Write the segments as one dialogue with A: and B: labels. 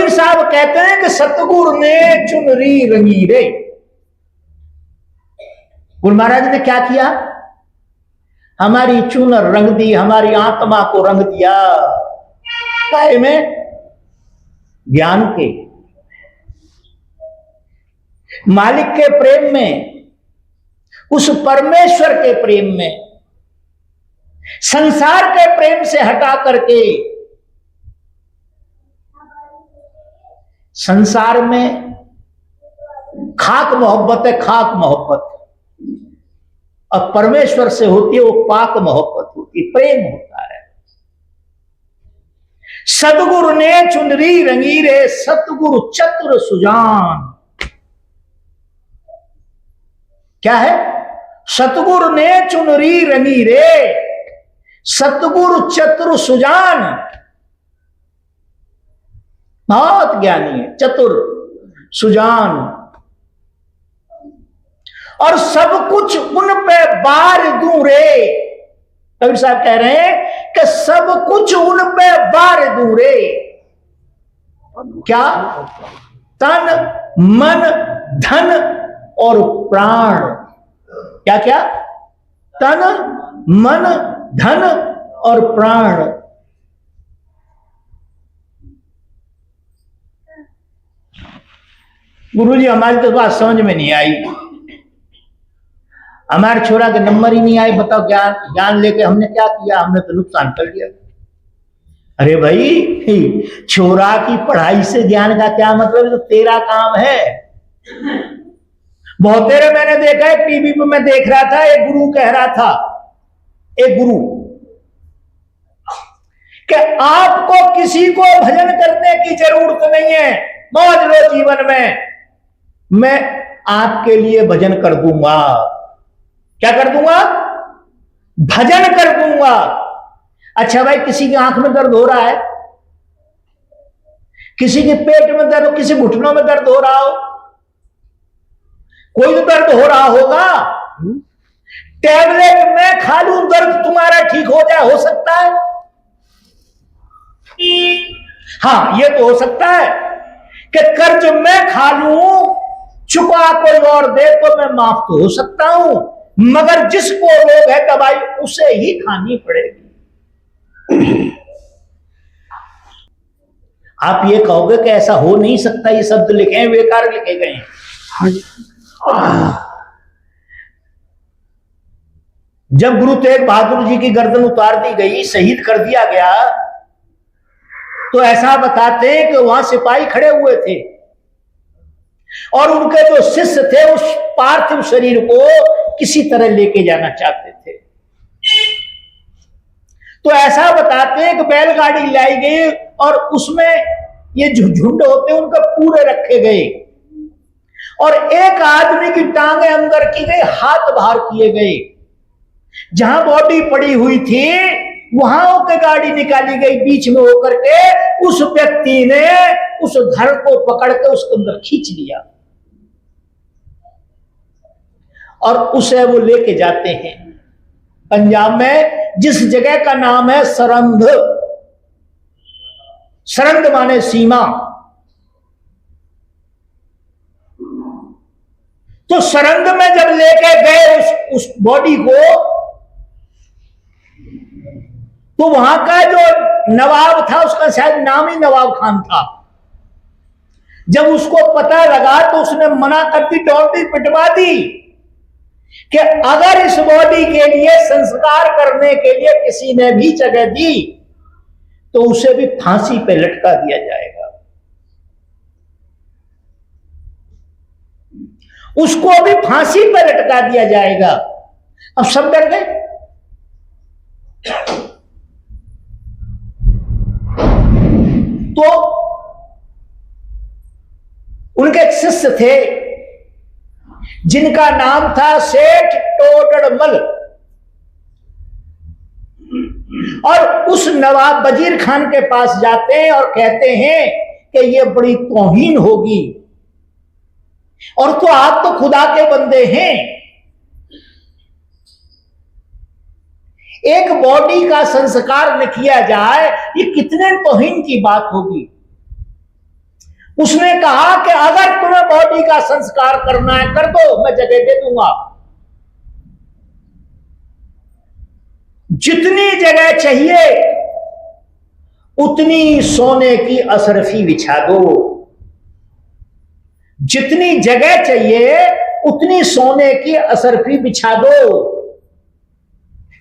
A: कबीर साहब कहते हैं कि सतगुरु ने चुनरी रंगी रे। गुरु महाराज ने क्या किया? हमारी चुनर रंग दी, हमारी आत्मा को रंग दिया। काहे में? ज्ञान के, मालिक के प्रेम में, उस परमेश्वर के प्रेम में, संसार के प्रेम से हटा करके संसार में खाक मोहब्बत है, खाक मोहब्बत, और परमेश्वर से होती है वो पाक मोहब्बत होती है, प्रेम होता है। सतगुरु ने चुनरी रंगी रे, सतगुरु चतुर सुजान। क्या है? सतगुरु ने चुनरी रंगी रे, सतगुरु चतुर सुजान। बहुत ज्ञानी है, चतुर सुजान, और सब कुछ उन पे बार दूं रे। कबीर साहब कह रहे हैं कि सब कुछ उन पे बार दूं रे। क्या? तन मन धन और प्राण। क्या क्या? तन मन धन और प्राण। गुरुजी हमारी तो बात समझ में नहीं आई, हमारे छोरा के नंबर ही नहीं आए। बताओ, ज्ञान लेके हमने क्या किया? हमने तो नुकसान कर दिया। अरे भाई, छोरा की पढ़ाई से ज्ञान का क्या मतलब? तो तेरा काम है। बहुत तेरे मैंने देखा है, टीवी पे मैं देख रहा था, एक गुरु कह रहा था, एक गुरु, कि आपको किसी को भजन करने की जरूरत नहीं है, मौज लो जीवन में, मैं आपके लिए भजन कर दूंगा। क्या कर दूंगा? भजन कर दूंगा। अच्छा भाई, किसी की आंख में दर्द हो रहा है, किसी के पेट में दर्द हो, किसी घुटनों में दर्द हो रहा हो, कोई तो दर्द हो रहा होगा। टैबलेट मैं खा लूं, दर्द तुम्हारा ठीक हो जाए, हो सकता है? हाँ, ये तो हो सकता है कि कर्ज मैं खा लूं, चुका कोई और दे तो मैं माफ तो हो सकता हूं, मगर जिसको रोग है दवाई उसे ही खानी पड़ेगी। आप ये कहोगे कि ऐसा हो नहीं सकता, ये शब्द लिखे हैं, बेकार लिखे गए हैं। जब गुरु तेग बहादुर जी की गर्दन उतार दी गई, शहीद कर दिया गया, तो ऐसा बताते हैं कि वहां सिपाही खड़े हुए थे और उनके जो शिष्य थे उस पार्थिव शरीर को किसी तरह लेके जाना चाहते थे। तो ऐसा बताते हैं कि बैलगाड़ी लाई गई और उसमें ये जो झुंड होते हैं उनका पूरे रखे गए, और एक आदमी की टांगे अंदर की गई, हाथ बाहर किए गए। जहां बॉडी पड़ी हुई थी वहां होकर गाड़ी निकाली गई, बीच में होकर के उस व्यक्ति ने उस घर को पकड़ के उसके अंदर खींच लिया और उसे वो लेके जाते हैं पंजाब में, जिस जगह का नाम है सरंद। सरंद माने सीमा। तो सरंद में जब लेके गए उस बॉडी को, तो वहां का जो नवाब था, उसका शायद नाम ही नवाब खान था, जब उसको पता लगा तो उसने मना कर दी, डॉटी पिटवा दी कि अगर इस बॉडी के लिए संस्कार करने के लिए किसी ने भी जगह दी तो उसे भी फांसी पे लटका दिया जाएगा, उसको भी फांसी पे लटका दिया जाएगा। अब सब डर गए। तो उनके एक शिष्य थे जिनका नाम था सेठ टोडरमल, और उस नवाब वजीर खान के पास जाते हैं और कहते हैं कि ये बड़ी तौहीन होगी, और तो आप तो खुदा के बंदे हैं, एक बॉडी का संस्कार न किया जाए, ये कितने तौहीन की बात होगी। उसने कहा कि अगर तुम्हें बॉडी का संस्कार करना है कर दो, मैं जगह दे दूंगा। जितनी जगह चाहिए उतनी सोने की असरफी बिछा दो, जितनी जगह चाहिए उतनी सोने की असरफी बिछा दो,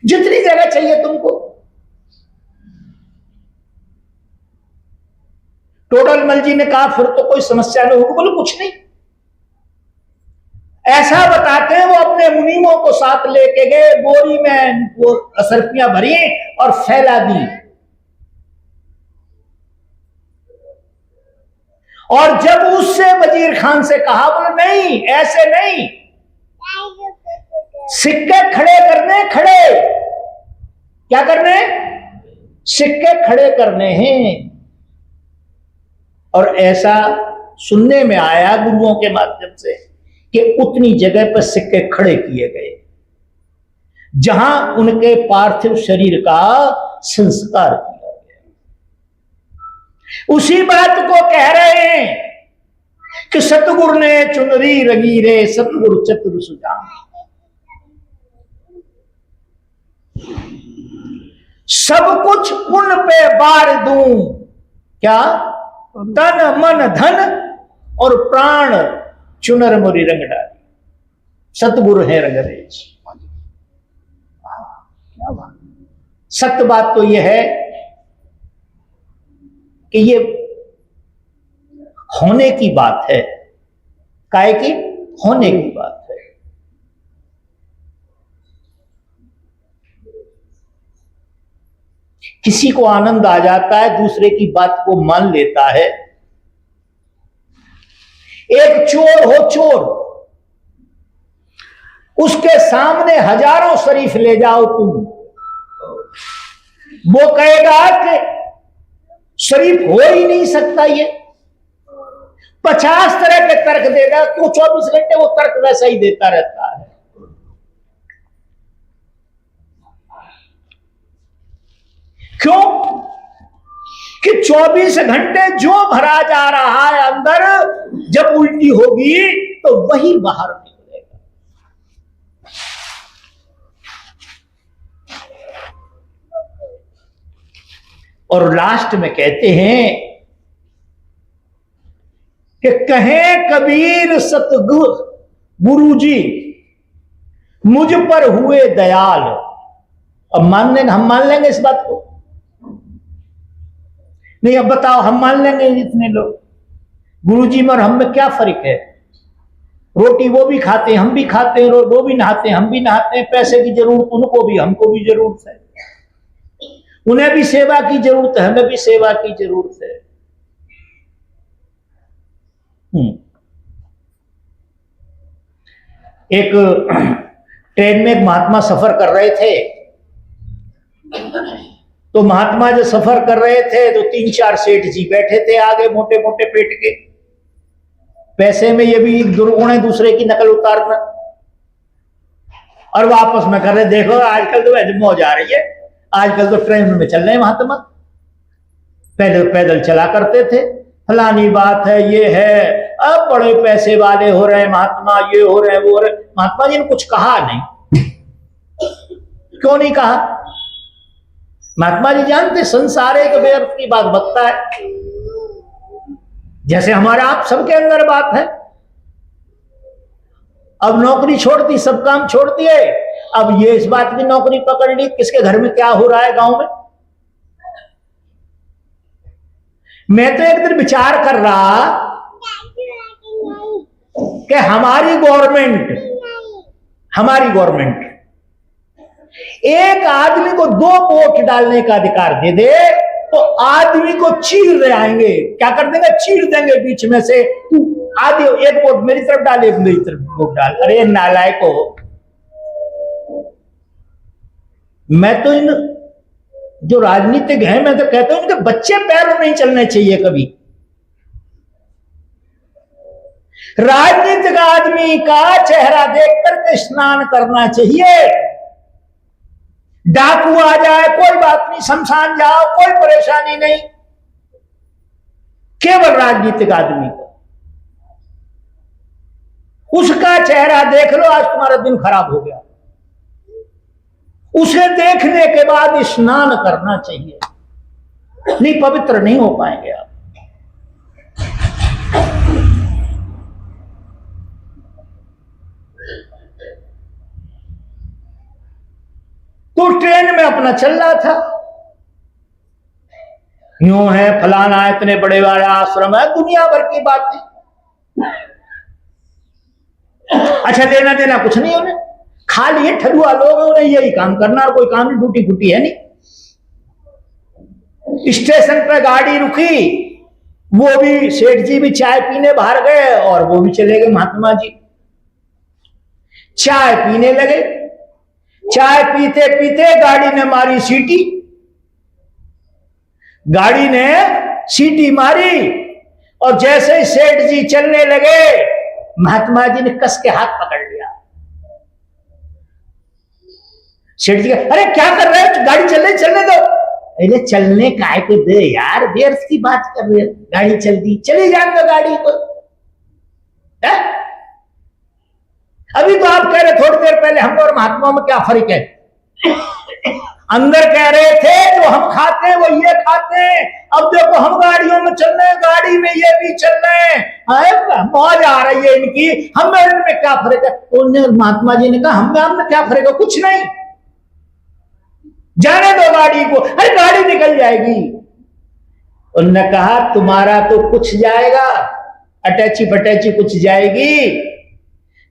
A: जितनी जगह चाहिए तुमको। टोडरमल जी ने कहा फिर तो कोई समस्या नहीं होगी। बोले कुछ नहीं। ऐसा बताते हैं वो अपने मुनीमों को साथ लेके गए, बोरी में वो असरफियां भरी और फैला दी। और जब उससे वजीर खान से कहा, बोले नहीं ऐसे नहीं, सिक्के खड़े करने, खड़े क्या करने, सिक्के खड़े करने हैं। और ऐसा सुनने में आया गुरुओं के माध्यम से कि उतनी जगह पर सिक्के खड़े किए गए जहां उनके पार्थिव शरीर का संस्कार किया गया। उसी बात को कह रहे हैं कि सतगुरु ने चुनरी रंगी रे, सतगुरु चतुर सुजान। सब कुछ उन पे बार दूं, क्या तन मन धन और प्राण चुनर मुरी रंग डाली। सतगुरु है रंगरेज। क्या बात। सत्य बात तो यह है कि ये होने की बात है, काहे की होने की बात है। किसी को आनंद आ जाता है, दूसरे की बात को मान लेता है। एक चोर हो, चोर, उसके सामने हजारों शरीफ ले जाओ तुम, वो कहेगा कि शरीफ हो ही नहीं सकता, ये 50 तरह के तर्क देगा, क्यों 24 घंटे वो तर्क वैसा ही देता रहता है। क्यों कि 24 घंटे जो भरा जा रहा है अंदर, जब उल्टी होगी तो वही बाहर निकलेगा। और लास्ट में कहते हैं कि कहें कबीर सतगुरु गुरुजी मुझ पर हुए दयाल। अब मान लेंगे, हम मान लेंगे इस बात को? नहीं। अब बताओ, हम मान लेंगे इतने लोग? गुरुजी में और हम में क्या फर्क है? रोटी वो भी खाते हैं, हम भी खाते हैं, वो भी नहाते हैं, हम भी नहाते हैं। पैसे की जरूरत उनको भी, हमको भी जरूरत है। उन्हें भी सेवा की जरूरत है, हमें भी सेवा की जरूरत है। एक ट्रेन में एक महात्मा सफर कर रहे थे। तो महात्मा जो सफर कर रहे थे तो 3-4 सेठ जी बैठे थे आगे, मोटे मोटे पेट के। पैसे में ये भी दुर्गुण है, दूसरे की नकल उतारना। और वो आपस में कर रहे, देखो आजकल तो वैसे मौज आ रही है, आजकल तो ट्रेन में चल रहे हैं महात्मा, पहले पैदल चला करते थे, फलानी बात है, ये है, अब बड़े पैसे वाले हो रहे हैं महात्मा, ये हो रहे हैं, वो हो रहे। महात्मा जी ने कुछ कहा नहीं। क्यों नहीं कहा? महात्मा जी जानते संसार एक व्यर्थ की बात बकता है, जैसे हमारा आप सबके अंदर बात है। अब नौकरी छोड़ दी, सब काम छोड़ दिए, अब ये इस बात की नौकरी पकड़ ली, किसके घर में क्या हो रहा है गांव में। मैं तो एक दिन विचार कर रहा कि हमारी गवर्नमेंट एक आदमी को 2 वोट डालने का अधिकार दे दे तो आदमी को चीर रहे आएंगे। क्या कर देंगे? चीर देंगे बीच में से, तू आधे एक वोट मेरी तरफ डाल, एक मेरी तरफ वोट डाल। अरे नालायक हो। मैं तो इन जो राजनीतिक हैं, मैं तो कहता हूं उनके बच्चे पैरों नहीं चलने चाहिए कभी। राजनीतिक आदमी का चेहरा देख करके स्नान करना चाहिए। डाकू आ जाए कोई बात नहीं, शमशान जाओ कोई परेशानी नहीं, केवल राजनीतिक आदमी को। उसका चेहरा देख लो, आज तुम्हारा दिन खराब हो गया। उसे देखने के बाद स्नान करना चाहिए, नहीं पवित्र नहीं हो पाएंगे आप। तो ट्रेन में अपना चल रहा था, यूं है फलाना इतने बड़े बड़े आश्रम है, दुनिया भर की बातें। अच्छा लेना देना कुछ नहीं उन्हें, खाली ठगुआ लोग, उन्हें यही काम करना और कोई काम नहीं, टूटी फूटी है नहीं। स्टेशन पे गाड़ी रुकी, वो भी सेठ जी भी चाय पीने बाहर गए और वो भी चले गए महात्मा जी। चाय पीने लगे, चाय पीते पीते गाड़ी ने मारी सीटी, गाड़ी ने सीटी मारी और जैसे ही सेठ जी चलने लगे महात्मा जी ने कस के हाथ पकड़ लिया। सेठ जी अरे क्या कर रहे हो, गाड़ी चलने दो। अरे चलने काय को दे यार, व्यर्थ की बात कर रहे हो, गाड़ी चल दी, चली जाने दो गाड़ी को। अभी तो आप कह रहे थोड़ी देर पहले हम और महात्मा में क्या फर्क है, अंदर कह रहे थे जो हम खाते हैं वो ये खाते हैं, अब देखो हम गाड़ियों में चल रहे हैं, गाड़ी में ये भी चल रहे हैं, मौज आ रही है इनकी, हम में इनमें क्या फर्क है। उन्होंने महात्मा जी ने कहा हम में क्या फर्क है, कुछ नहीं, जाने दो गाड़ी को, अरे गाड़ी निकल जाएगी। उन्होंने कहा तुम्हारा तो कुछ जाएगा, अटैची पटैची कुछ जाएगी,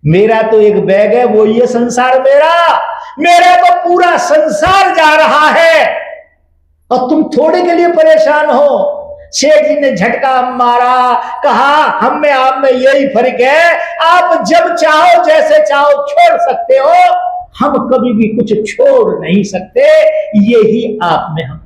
A: मेरा तो एक बैग है, वो ये संसार मेरा तो पूरा संसार जा रहा है और तुम थोड़े के लिए परेशान हो। सेठ जी ने झटका मारा, कहा हम में आप में यही फर्क है, आप जब चाहो जैसे चाहो छोड़ सकते हो, हम कभी भी कुछ छोड़ नहीं सकते, यही आप में हम